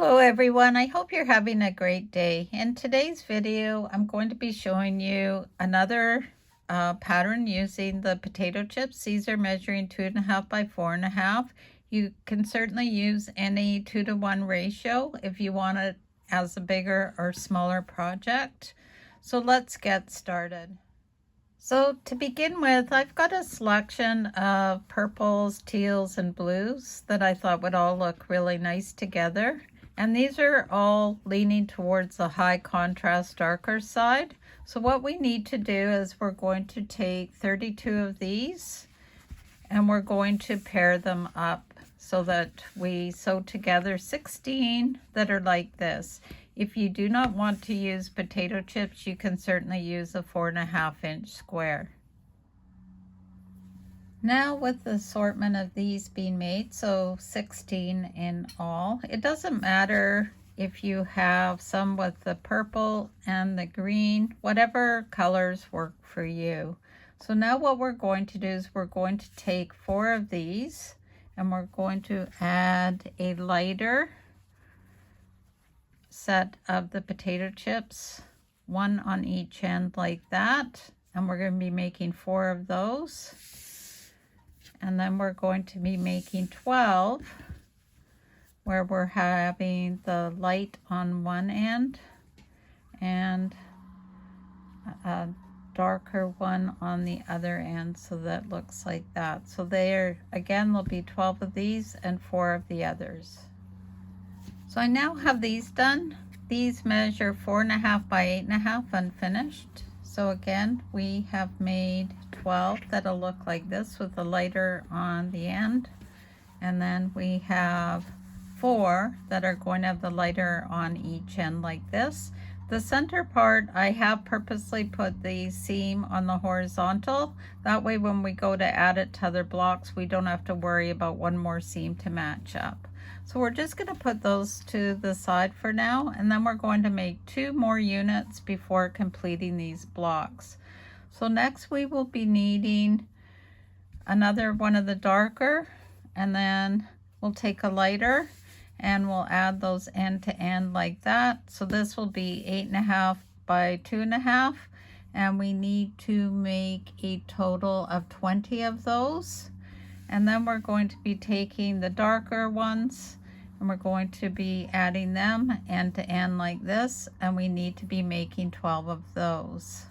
Hello everyone, I hope you're having a great day. In today's video, I'm going to be showing you another pattern using the potato chips. These are measuring 2.5 by 4.5. You can certainly use any 2-to-1 ratio if you want it as a bigger or smaller project. So let's get started. So to begin with, I've got a selection of purples, teals, and blues that I thought would all look really nice together. And these are all leaning towards the high contrast darker side. So what we need to do is we're going to take 32 of these and we're going to pair them up so that we sew together 16 that are like this. If you do not want to use potato chips, you can certainly use a 4.5-inch square. Now with the assortment of these being made, so 16 in all, it doesn't matter if you have some with the purple and the green, whatever colors work for you. So now what we're going to do is we're going to take 4 of these and we're going to add a lighter set of the potato chips, 1 on each end like that, and we're going to be making 4 of those. And then we're going to be making 12 where we're having the light on one end and a darker one on the other end, so that looks like that. So there again there'll be 12 of these and 4 of the others. So I now have these done. These measure 4.5 by 8.5 unfinished. So again, we have made 12 that'll look like this with the lighter on the end. And then we have 4 that are going to have the lighter on each end like this. The center part, I have purposely put the seam on the horizontal. That way when we go to add it to other blocks, we don't have to worry about one more seam to match up. So we're just going to put those to the side for now, and then we're going to make 2 more units before completing these blocks. So next we will be needing another one of the darker, and then we'll take a lighter and we'll add those end to end like that. So this will be 8.5 by 2.5, and we need to make a total of 20 of those. And then we're going to be taking the darker ones and we're going to be adding them end to end like this, and we need to be making 12 of those.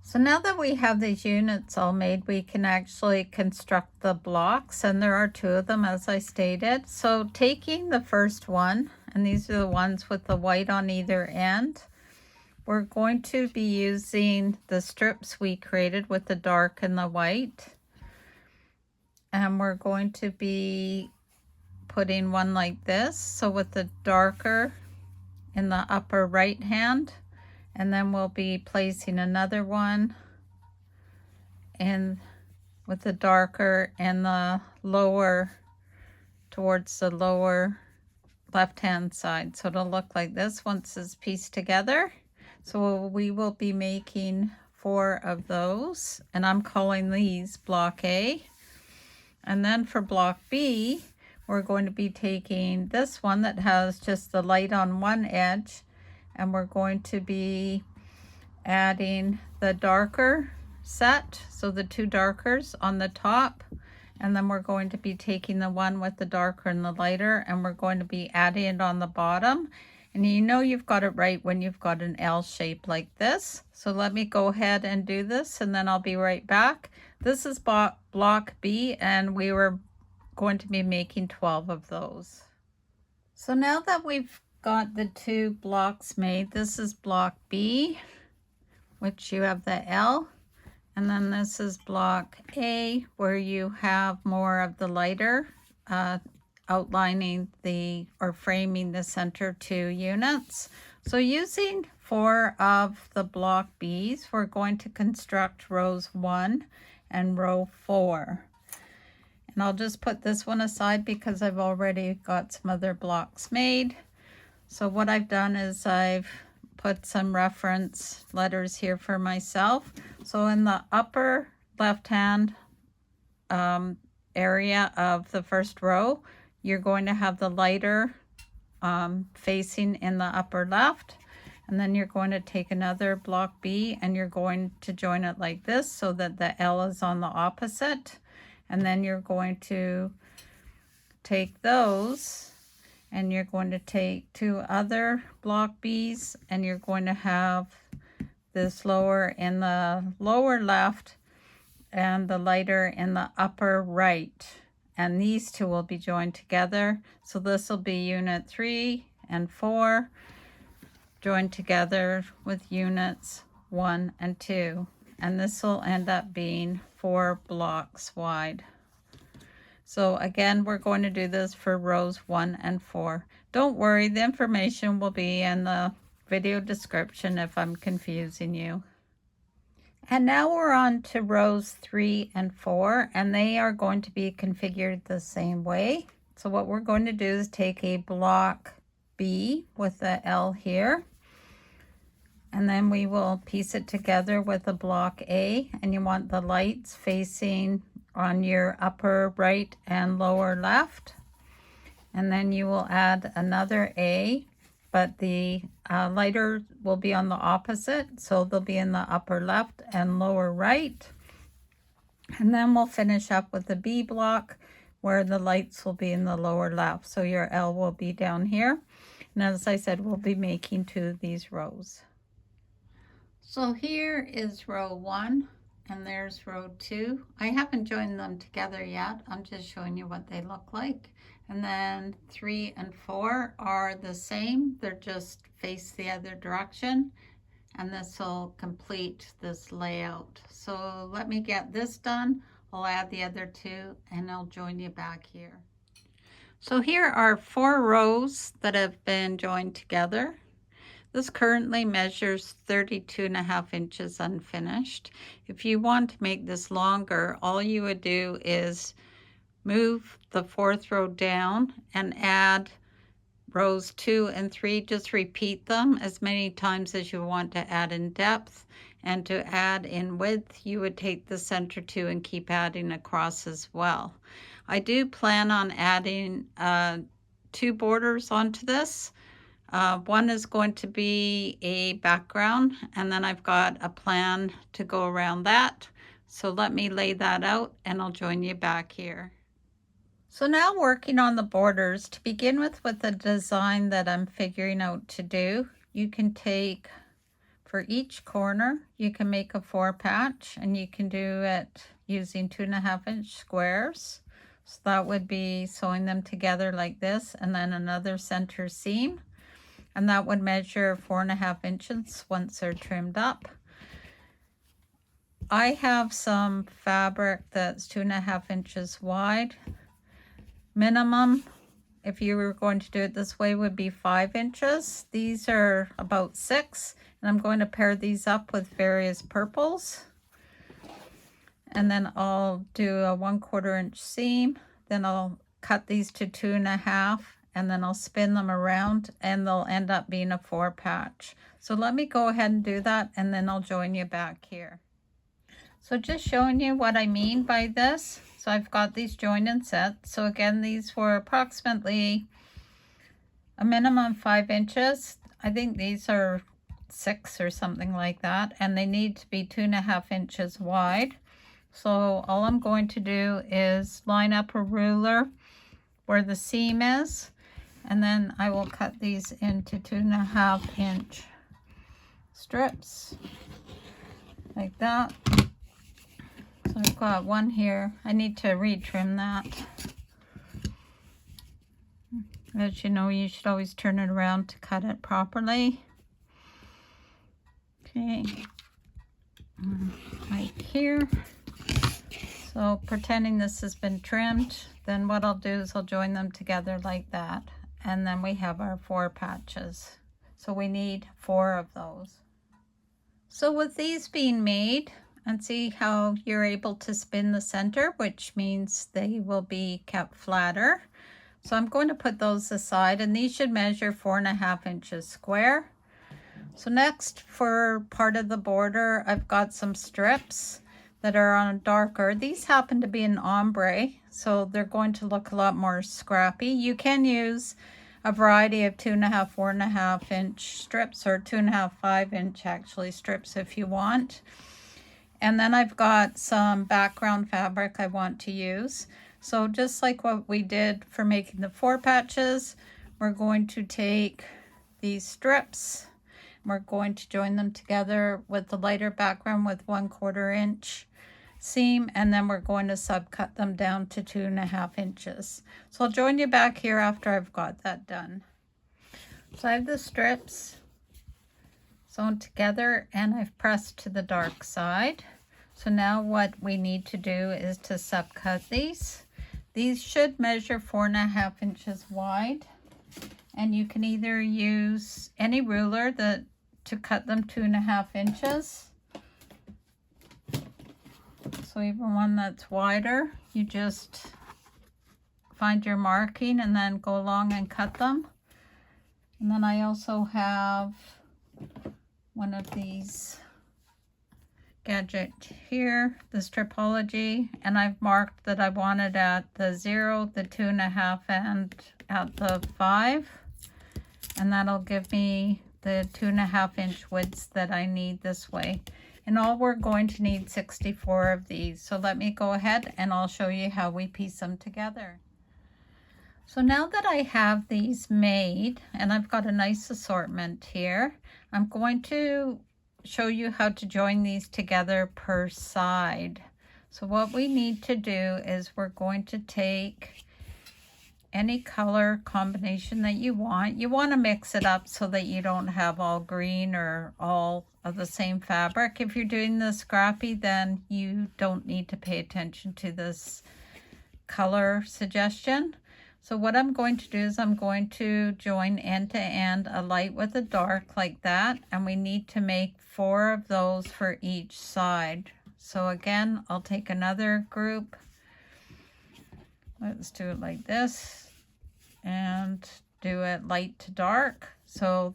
So now that we have these units all made, we can actually construct the blocks, and there are 2 of them as I stated. So taking the first one, and these are the ones with the white on either end, we're going to be using the strips we created with the dark and the white. And we're going to be putting one like this, so with the darker in the upper right hand, and then we'll be placing another one in with the darker in the lower, towards the lower left hand side. So it'll look like this once it's pieced together. So we will be making 4 of those, and I'm calling these block A. And then for block B, we're going to be taking this one that has just the light on one edge, and we're going to be adding the darker set, so the 2 darkers on the top, and then we're going to be taking the one with the darker and the lighter, and we're going to be adding it on the bottom. And you know you've got it right when you've got an L shape like this. So let me go ahead and do this, and then I'll be right back. This is block B, and we were going to be making 12 of those. So now that we've got the 2 blocks made, this is block B, which you have the L, and then this is block A, where you have more of the lighter outlining the, or framing the center 2 units. So using 4 of the block B's, we're going to construct rows 1 and row 4. And I'll just put this one aside because I've already got some other blocks made. So what I've done is I've put some reference letters here for myself. So in the upper left hand area of the first row, you're going to have the lighter facing in the upper left. And then you're going to take another block B and you're going to join it like this so that the L is on the opposite. And then you're going to take those and you're going to take 2 other block B's and you're going to have this lower in the lower left and the lighter in the upper right. And these 2 will be joined together. So this will be unit 3 and 4 joined together with units 1 and 2. And this will end up being 4 blocks wide. So again, we're going to do this for rows 1 and 4. Don't worry, the information will be in the video description if I'm confusing you. And now we're on to rows 3 and 4, and they are going to be configured the same way. So what we're going to do is take a block B with the L here, and then we will piece it together with a block A, and you want the lights facing on your upper right and lower left. And then you will add another A, but the lighter will be on the opposite, so they'll be in the upper left and lower right. And then we'll finish up with the B block where the lights will be in the lower left, so your L will be down here. And as I said, we'll be making 2 of these rows. So here is row 1 and there's row 2. I haven't joined them together yet. I'm just showing you what they look like. And then 3 and 4 are the same. They're just face the other direction. And this will complete this layout. So let me get this done. I'll add the other 2 and I'll join you back here. So here are 4 rows that have been joined together. This currently measures 32.5 inches unfinished. If you want to make this longer, all you would do is move the 4th row down and add rows 2 and 3. Just repeat them as many times as you want to add in depth. And to add in width, you would take the center 2 and keep adding across as well. I do plan on adding 2 borders onto this. One is going to be a background, and then I've got a plan to go around that. So let me lay that out and I'll join you back here. So now working on the borders, to begin with the design that I'm figuring out to do, you can take, for each corner, you can make a 4 patch, and you can do it using 2.5 inch squares. So that would be sewing them together like this, and then another center seam. And that would measure 4.5 inches once they're trimmed up. I have some fabric that's 2.5 inches wide. Minimum, if you were going to do it this way, would be 5 inches. These are about 6, and I'm going to pair these up with various purples. And then I'll do a 1/4 inch seam. Then I'll cut these to 2.5. And then I'll spin them around and they'll end up being a 4 patch. So let me go ahead and do that and then I'll join you back here. So just showing you what I mean by this. So I've got these joined and set. So again, these were approximately a minimum 5 inches. I think these are 6 or something like that. And they need to be 2.5 inches wide. So all I'm going to do is line up a ruler where the seam is. And then I will cut these into 2.5 inch strips like that. So I've got one here. I need to retrim that. As you know, you should always turn it around to cut it properly. Okay, right here. So pretending this has been trimmed, then what I'll do is I'll join them together like that. And then we have our 4 patches. So we need 4 of those. So with these being made, and see how you're able to spin the center, which means they will be kept flatter. So I'm going to put those aside, and these should measure 4.5 inches square. So next, for part of the border, I've got some strips. that are on darker. These happen to be an ombre, so they're going to look a lot more scrappy. You can use a variety of 2.5, 4.5 inch strips, or 2.5, 5-inch actually strips if you want. And then I've got some background fabric I want to use. So just like what we did for making the 4 patches, we're going to take these strips, we're going to join them together with the lighter background with 1/4 inch seam, and then we're going to subcut them down to 2.5 inches. So I'll join you back here after I've got that done. So I have the strips sewn together and I've pressed to the dark side. So now what we need to do is to subcut these. These should measure 4.5 inches wide, and you can either use any ruler to cut them 2.5 inches. So even one that's wider, you just find your marking and then go along and cut them. And then I also have one of these gadget here, the Stripology, and I've marked that I want it at the 0, the 2.5, and at the 5, and that'll give me the 2.5 inch widths that I need this way. And all we're going to need 64 of these. So let me go ahead and I'll show you how we piece them together. So now that I have these made and I've got a nice assortment here, I'm going to show you how to join these together per side. So what we need to do is we're going to take any color combination that you want. You want to mix it up so that you don't have all green or all of the same fabric. If you're doing the Scrappy, then you don't need to pay attention to this color suggestion. So what I'm going to do is I'm going to join end to end, a light with a dark like that, and we need to make 4 of those for each side. So again, I'll take another group. Let's do it like this and do it light to dark. So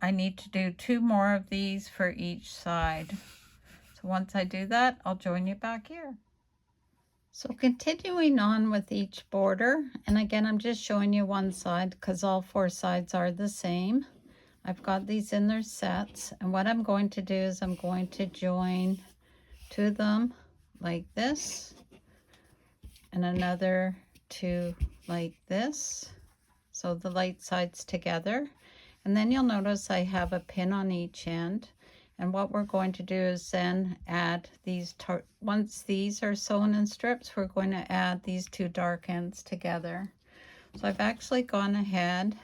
I need to do 2 more of these for each side. So once I do that, I'll join you back here. So continuing on with each border, and again, I'm just showing you one side because all 4 sides are the same. I've got these in their sets, and what I'm going to do is I'm going to join 2 of them like this, and another 2 like this, so the light sides together. And then you'll notice I have a pin on each end. And what we're going to do is then add these, once these are sewn in strips, we're going to add these 2 dark ends together. So I've actually gone ahead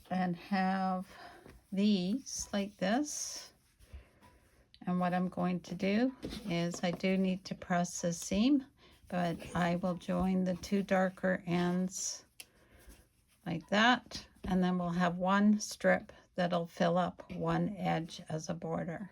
and have these like this. And what I'm going to do is I do need to press the seam, but I will join the 2 darker ends like that. And then we'll have 1 strip that'll fill up 1 edge as a border.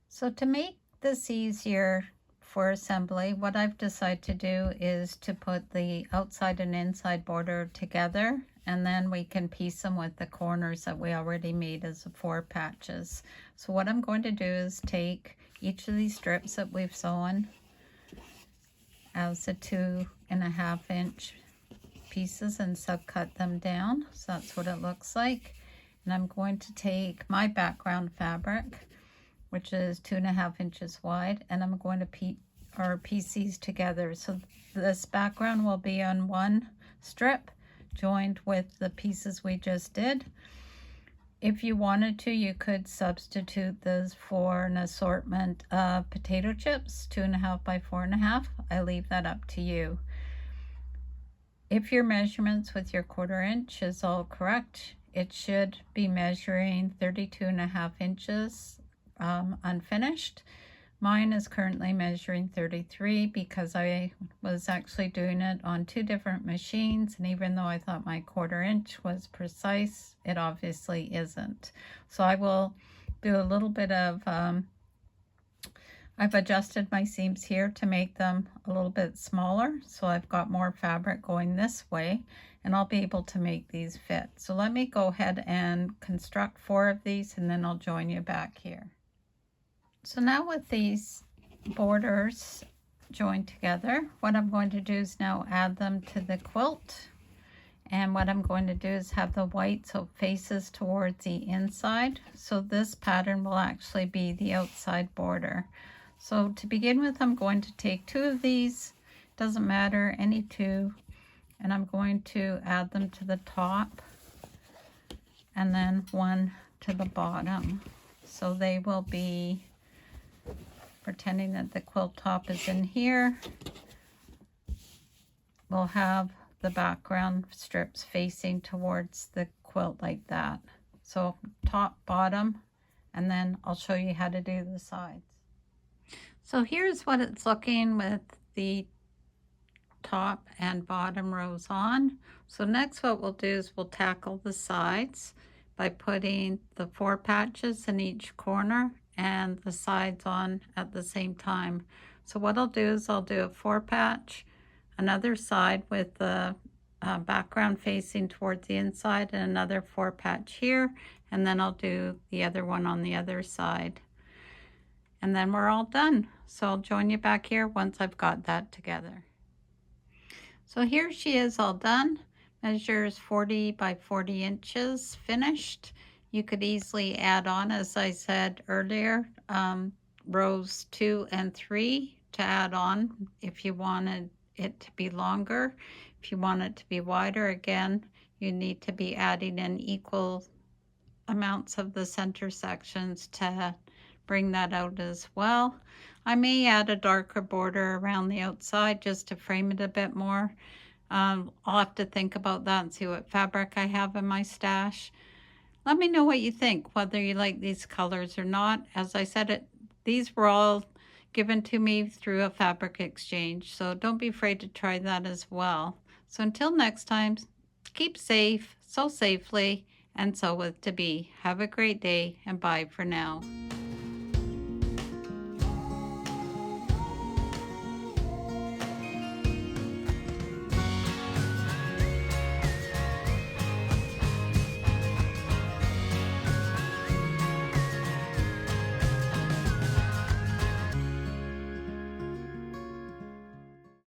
So to make this easier for assembly, what I've decided to do is to put the outside and inside border together, and then we can piece them with the corners that we already made as the 4 patches. So what I'm going to do is take each of these strips that we've sewn as the 2.5 inch pieces and subcut them down. So that's what it looks like. And I'm going to take my background fabric, which is 2.5 inches wide, and I'm going to piece these together. So this background will be on 1 strip joined with the pieces we just did. If you wanted to, you could substitute this for an assortment of potato chips, 2.5 by 4.5. I leave that up to you. If your measurements with your 1/4 inch is all correct, it should be measuring 32.5 inches unfinished. Mine is currently measuring 33 because I was actually doing it on 2 different machines, and even though I thought my 1/4 inch was precise, it obviously isn't. So I will do a little bit of I've adjusted my seams here to make them a little bit smaller, so I've got more fabric going this way, and I'll be able to make these fit. So let me go ahead and construct 4 of these, and then I'll join you back here. So now with these borders joined together, what I'm going to do is now add them to the quilt. And what I'm going to do is have the white so it faces towards the inside. So this pattern will actually be the outside border. So to begin with, I'm going to take 2 of these, doesn't matter, any 2, and I'm going to add them to the top and then 1 to the bottom. So they will be, pretending that the quilt top is in here, we'll have the background strips facing towards the quilt like that. So top, bottom, and then I'll show you how to do the sides. So here's what it's looking with the top and bottom rows on. So next what we'll do is we'll tackle the sides by putting the 4 patches in each corner and the sides on at the same time. So what I'll do is I'll do a 4 patch, another side with the background facing towards the inside, and another 4 patch here, and then I'll do the other one on the other side. And then we're all done. So I'll join you back here once I've got that together. So here she is all done. Measures 40 by 40 inches finished. You could easily add on, as I said earlier, rows 2 and 3 to add on if you wanted it to be longer. If you want it to be wider, again, you need to be adding in equal amounts of the center sections to bring that out as well. I may add a darker border around the outside just to frame it a bit more. I'll have to think about that and see what fabric I have in my stash. Let me know what you think, whether you like these colors or not. As I said, these were all given to me through a fabric exchange, so don't be afraid to try that as well. So until next time, keep safe, sew safely, and sew with Debee. Have a great day, and bye for now.